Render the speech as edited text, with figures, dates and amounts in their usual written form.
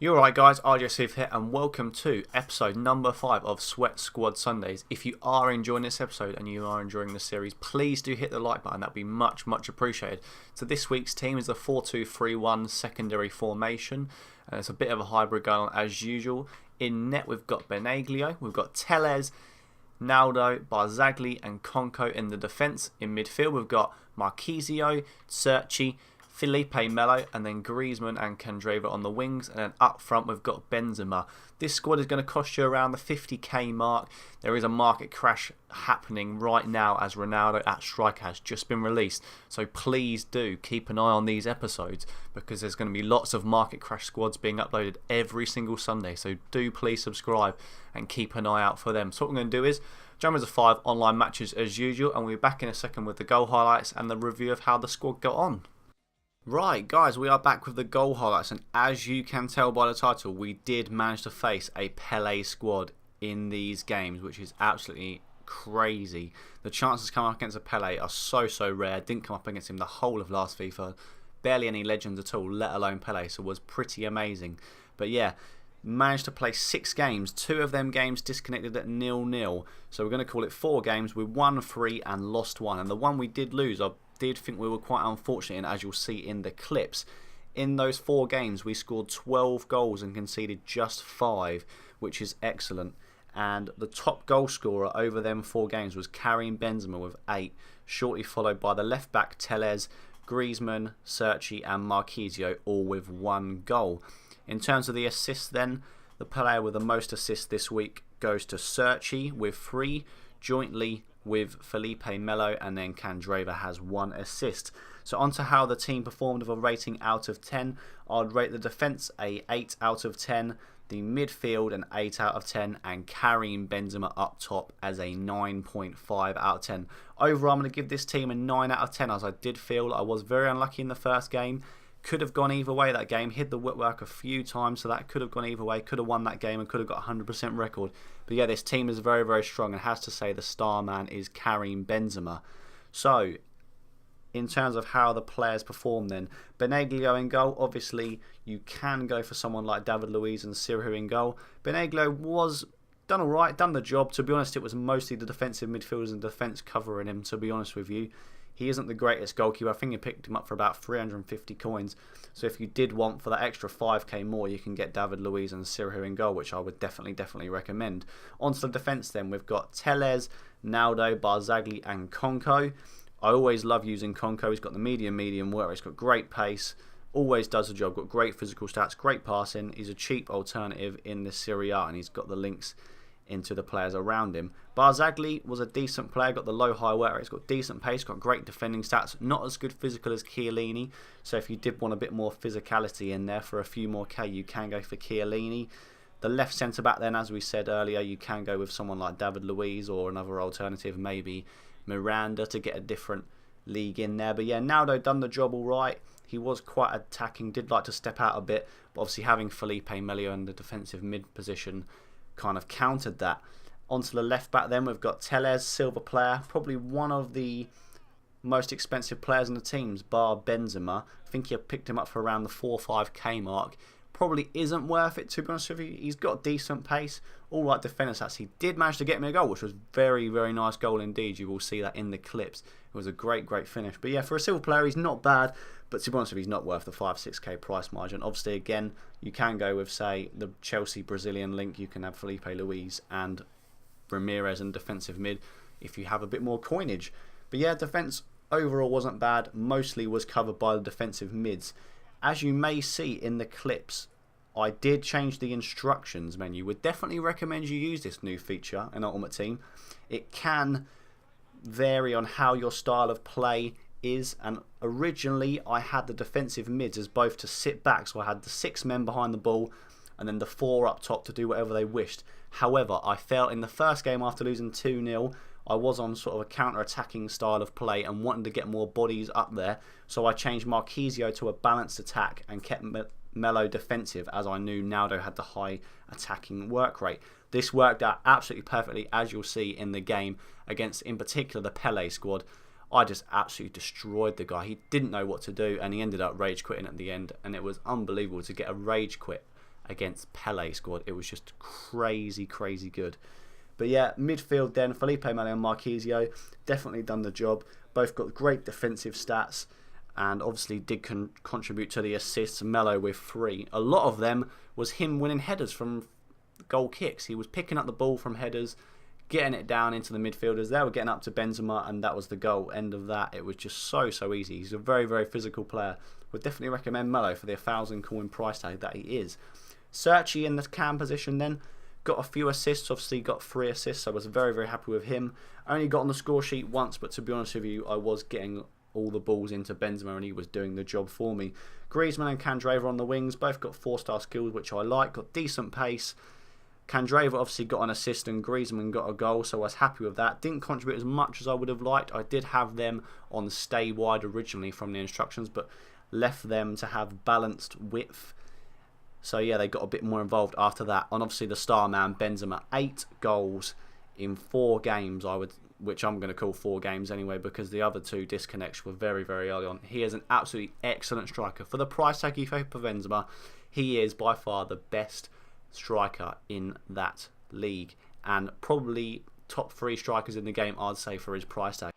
You're right, guys, RJ here, and welcome to episode number 5 of Sweat Squad Sundays. If you are enjoying this episode and you are enjoying the series, please do hit the like button. That'd be much appreciated. So this week's team is the 4-2-3-1 secondary formation. It's a bit of a hybrid going on as usual. In net, we've got Benaglio, we've got Tellez, Naldo, Barzagli and Conco in the defence. In midfield, we've got Marchisio, Cerci, Felipe Melo, and then Griezmann and Candreva on the wings. And then up front we've got Benzema. This squad is going to cost you around the 50k mark. There is a market crash happening right now as Ronaldo at striker has just been released. So please do keep an eye on these episodes because there's going to be lots of market crash squads being uploaded every single Sunday. So do please subscribe and keep an eye out for them. So what I'm going to do is jump into 5 online matches as usual, and we'll be back in a second with the goal highlights and the review of how the squad got on. Right, guys, we are back with the goal highlights, and as you can tell by the title, we did manage to face a Pele squad in these games, which is absolutely crazy. The chances coming up against a Pele are so rare. Didn't come up against him the whole of last FIFA. Barely any legends at all, let alone Pele, so it was pretty amazing. But yeah, managed to play 6 games, 2 of them games disconnected at 0-0. So we're going to call it 4 games. We won 3 and lost 1, and the one we did lose, I did think we were quite unfortunate, and as you'll see in the clips, in those 4 games we scored 12 goals and conceded just 5, which is excellent. And the top goal scorer over them 4 games was Karim Benzema with 8, shortly followed by the left back Tellez, Griezmann, Cerci and Marchisio, all with 1 goal. In terms of the assists then, the player with the most assists this week goes to Cerci with 3, jointly with Felipe Melo, and then Candreva has 1 assist. So on to how the team performed with a rating out of 10. I'd rate the defence a 8 out of 10, the midfield an 8 out of 10, and Karim Benzema up top as a 9.5 out of 10. Overall, I'm going to give this team a 9 out of 10, as I did feel I was very unlucky in the first game. Could have gone either way that game, hit the woodwork a few times, so that could have gone either way, could have won that game and could have got a 100% record. But yeah, this team is very strong, and has to say the star man is Karim Benzema. So, in terms of how the players perform then, Benaglio in goal, obviously you can go for someone like David Luiz and Sirihu in goal. Benaglio was done alright, done the job. To be honest, it was mostly the defensive midfielders and defence covering him, to be honest with you. He isn't the greatest goalkeeper. I think you picked him up for about 350 coins. So if you did want for that extra 5k more, you can get David Luiz and Sirihu in goal, which I would definitely recommend. On to the defence then. We've got Tellez, Naldo, Barzagli and Conco. I always love using Conco. He's got the medium work. He's got great pace. Always does the job. Got great physical stats. Great passing. He's a cheap alternative in the Serie A, and he's got the links into the players around him. Barzagli was a decent player, got the low-high work rate, he's got decent pace, got great defending stats, not as good physical as Chiellini, so if you did want a bit more physicality in there for a few more K, you can go for Chiellini. The left centre-back then, as we said earlier, you can go with someone like David Luiz or another alternative, maybe Miranda, to get a different league in there. But yeah, Naldo done the job alright. He was quite attacking, did like to step out a bit, but obviously having Felipe Melo in the defensive mid position kind of countered that. Onto the left back then, we've got Tellez, silver player, probably one of the most expensive players in the teams, bar Benzema. I think you picked him up for around the 4-5k mark. Probably isn't worth it, to be honest with you. He's got decent pace, alright defender stats. He did manage to get me a goal, which was very nice goal indeed. You will see that in the clips. It was a great finish. But yeah, for a silver player, he's not bad. But to be honest with you, he's not worth the 5-6k price margin. Obviously, again, you can go with, say, the Chelsea Brazilian link. You can have Felipe Luiz and Ramirez in defensive mid if you have a bit more coinage. But yeah, defence overall wasn't bad. Mostly was covered by the defensive mids. As you may see in the clips, I did change the instructions menu. Would definitely recommend you use this new feature in Ultimate Team. It can vary on how your style of play is, and originally I had the defensive mids as both to sit back, so I had the 6 men behind the ball and then the 4 up top to do whatever they wished. However, I felt in the first game after losing 2-0, I was on sort of a counter-attacking style of play and wanted to get more bodies up there, so I changed Marchisio to a balanced attack and kept Melo defensive, as I knew Naldo had the high attacking work rate. This worked out absolutely perfectly, as you'll see in the game against, in particular, the Pele squad. I just absolutely destroyed the guy. He didn't know what to do, and he ended up rage quitting at the end, and it was unbelievable to get a rage quit against Pele squad. It was just crazy, crazy good. But yeah, midfield then, Felipe Melo and Marquisio definitely done the job. Both got great defensive stats and obviously did contribute to the assists. Melo with 3. A lot of them was him winning headers from goal kicks. He was picking up the ball from headers, getting it down into the midfielders. They were getting up to Benzema, and that was the goal. End of that. It was just so easy. He's a very, very physical player. Would definitely recommend Melo for the 1,000 coin price tag that he is. Searchy in the cam position then. Got a few assists, obviously got 3 assists, so I was very, very happy with him. Only got on the score sheet once, but to be honest with you, I was getting all the balls into Benzema and he was doing the job for me. Griezmann and Candreva on the wings, both got 4-star skills, which I like, got decent pace. Candreva obviously got an assist and Griezmann got a goal, so I was happy with that. Didn't contribute as much as I would have liked. I did have them on stay wide originally from the instructions, but left them to have balanced width. So yeah, they got a bit more involved after that. And obviously the star man, Benzema, 8 goals in 4 games, which I'm going to call 4 games anyway, because the other 2 disconnects were very, very early on. He is an absolutely excellent striker. For the price tag you pay for Benzema, he is by far the best striker in that league. And probably top 3 strikers in the game, I'd say, for his price tag.